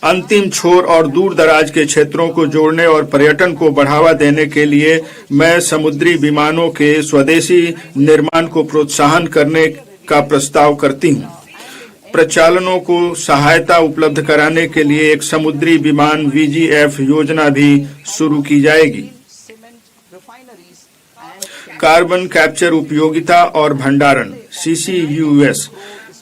अंतिम छोर और दूर दराज के क्षेत्रों को जोड़ने और पर्यटन को बढ़ावा देने के लिए मैं समुद्री विमानों के स्वदेशी निर्माण को प्रोत्साहन करने का प्रस्ताव करती हूँ। प्रचालनों को सहायता उपलब्ध कराने के लिए एक समुद्री विमान VGF योजना भी शुरू की जाएगी। कार्बन कैप्चर उपयोगिता और भंडारण CCUS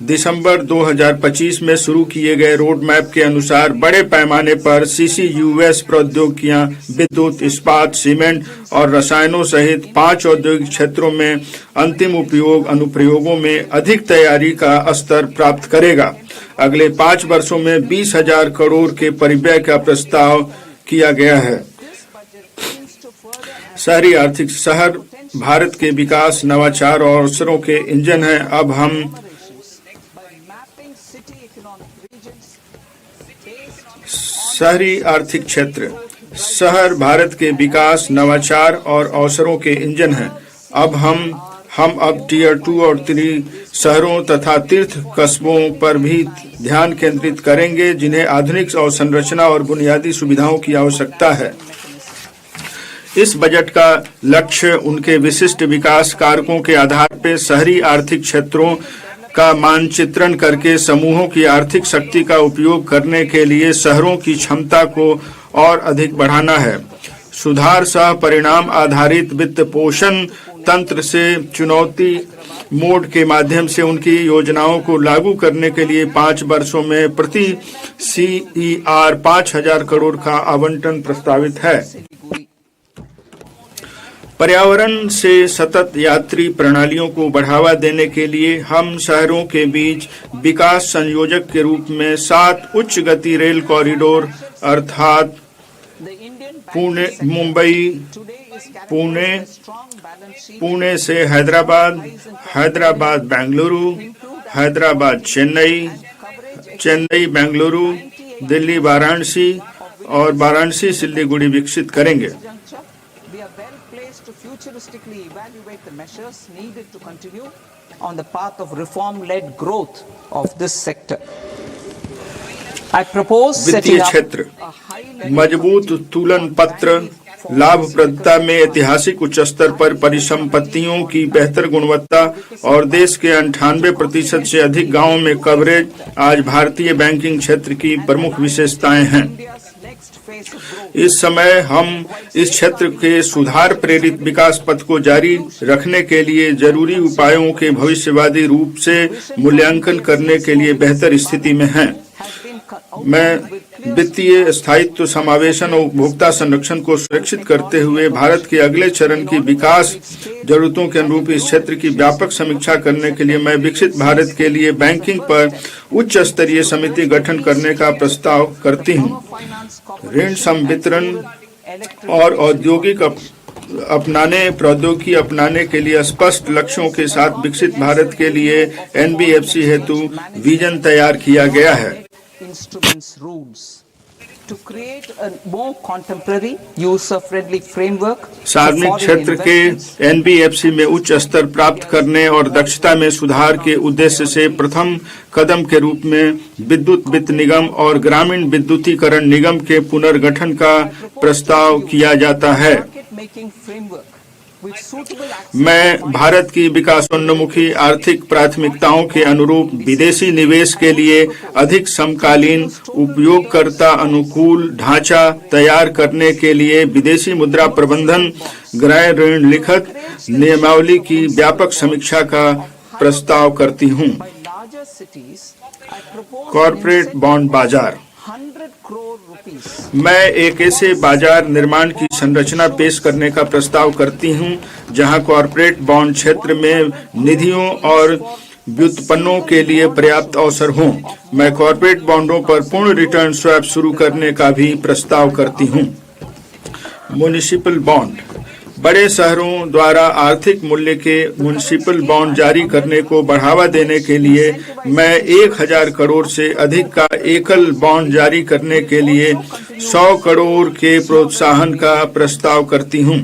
दिसंबर 2025 में शुरू किए गए रोड मैप के अनुसार बड़े पैमाने पर CCUS प्रौद्योगिकियां विद्युत, इस्पात, सीमेंट और रसायनों सहित 5 औद्योगिक क्षेत्रों में अंतिम उपयोग अनुप्रयोगों में अधिक तैयारी का स्तर प्राप्त करेगा। अगले 5 वर्षों में 20,000 करोड़ के परिव्यय का प्रस्ताव किया गया है। शहरी आर्थिक शहर भारत के विकास, नवाचार और अवसरों के इंजन हैं। अब हम शहरी आर्थिक क्षेत्र शहर भारत के विकास, नवाचार और अवसरों के इंजन हैं। अब हम टियर 2 और 3 शहरों तथा तीर्थ कस्बों पर भी ध्यान केंद्रित करेंगे जिन्हें आधुनिक अवसंरचना और बुनियादी सुविधाओं की आवश्यकता है। इस बजट का लक्ष्य उनके विशिष्ट विकास कारकों के आधार पर शहरी आर्थिक क्षेत्रों का मानचित्रण करके समूहों की आर्थिक शक्ति का उपयोग करने के लिए शहरों की क्षमता को और अधिक बढ़ाना है। सुधार सह परिणाम आधारित वित्त पोषण तंत्र से चुनौती मोड के माध्यम से उनकी योजनाओं को लागू करने के लिए 5 वर्षों में प्रति CER 5,000 करोड़ का आवंटन प्रस्तावित है। पर्यावरण से सतत यात्री प्रणालियों को बढ़ावा देने के लिए हम शहरों के बीच विकास संयोजक के रूप में 7 उच्च गति रेल कॉरिडोर अर्थात पुणे से हैदराबाद, हैदराबाद बेंगलुरु, हैदराबाद चेन्नई, चेन्नई बेंगलुरु, दिल्ली वाराणसी और वाराणसी सिल्लीगुड़ी विकसित करेंगे। To futuristically evaluate the measures needed to continue on the path of reform-led growth of this sector. I propose setting up क्षेत्र मजबूत तुलन पत्र लाभप्रदता में ऐतिहासिक उच्च स्तर पर परिसंपत्तियों की बेहतर गुणवत्ता और देश के 98% से अधिक गांवों में कवरेज आज भारतीय बैंकिंग क्षेत्र की प्रमुख विशेषताएं हैं। इस समय हम इस क्षेत्र के सुधार प्रेरित विकास पथ को जारी रखने के लिए जरूरी उपायों के भविष्यवादी रूप से मूल्यांकन करने के लिए बेहतर स्थिति में हैं। मैं वित्तीय स्थायित्व, समावेशन और उपभोक्ता संरक्षण को सुरक्षित करते हुए भारत के अगले चरण की विकास जरूरतों के अनुरूप इस क्षेत्र की व्यापक समीक्षा करने के लिए मैं विकसित भारत के लिए बैंकिंग पर उच्च स्तरीय समिति गठन करने का प्रस्ताव करती हूँ। ऋण संवितरण और औद्योगिक प्रौद्योगिकी अपनाने के लिए स्पष्ट लक्ष्यों के साथ विकसित भारत के लिए NBFC हेतु विजन तैयार किया गया है। Instruments rules to create a more contemporary user-friendly framework। सार्वजनिक क्षेत्र के NBFC में उच्च स्तर प्राप्त करने और दक्षता में सुधार के उद्देश्य से प्रथम कदम के रूप में विद्युत वित्त निगम और ग्रामीण विद्युतीकरण निगम के पुनर्गठन का प्रस्ताव किया जाता है। मैं भारत की विकासोन्मुखी आर्थिक प्राथमिकताओं के अनुरूप विदेशी निवेश के लिए अधिक समकालीन उपयोगकर्ता अनुकूल ढांचा तैयार करने के लिए विदेशी मुद्रा प्रबंधन गृह ऋण लिखित नियमावली की व्यापक समीक्षा का प्रस्ताव करती हूँ। कॉर्पोरेट बॉन्ड बाजार मैं एक ऐसे बाजार निर्माण की संरचना पेश करने का प्रस्ताव करती हूं जहां कॉर्पोरेट बॉन्ड क्षेत्र में निधियों और व्युत्पन्नों के लिए पर्याप्त अवसर हों। मैं कॉर्पोरेट बॉन्डों पर पूर्ण रिटर्न स्वैप शुरू करने का भी प्रस्ताव करती हूं। म्युनिसिपल बॉन्ड बड़े शहरों द्वारा आर्थिक मूल्य के म्युनिसिपल बॉन्ड जारी करने को बढ़ावा देने के लिए मैं 1,000 करोड़ से अधिक का एकल बॉन्ड जारी करने के लिए 100 करोड़ के प्रोत्साहन का प्रस्ताव करती हूं।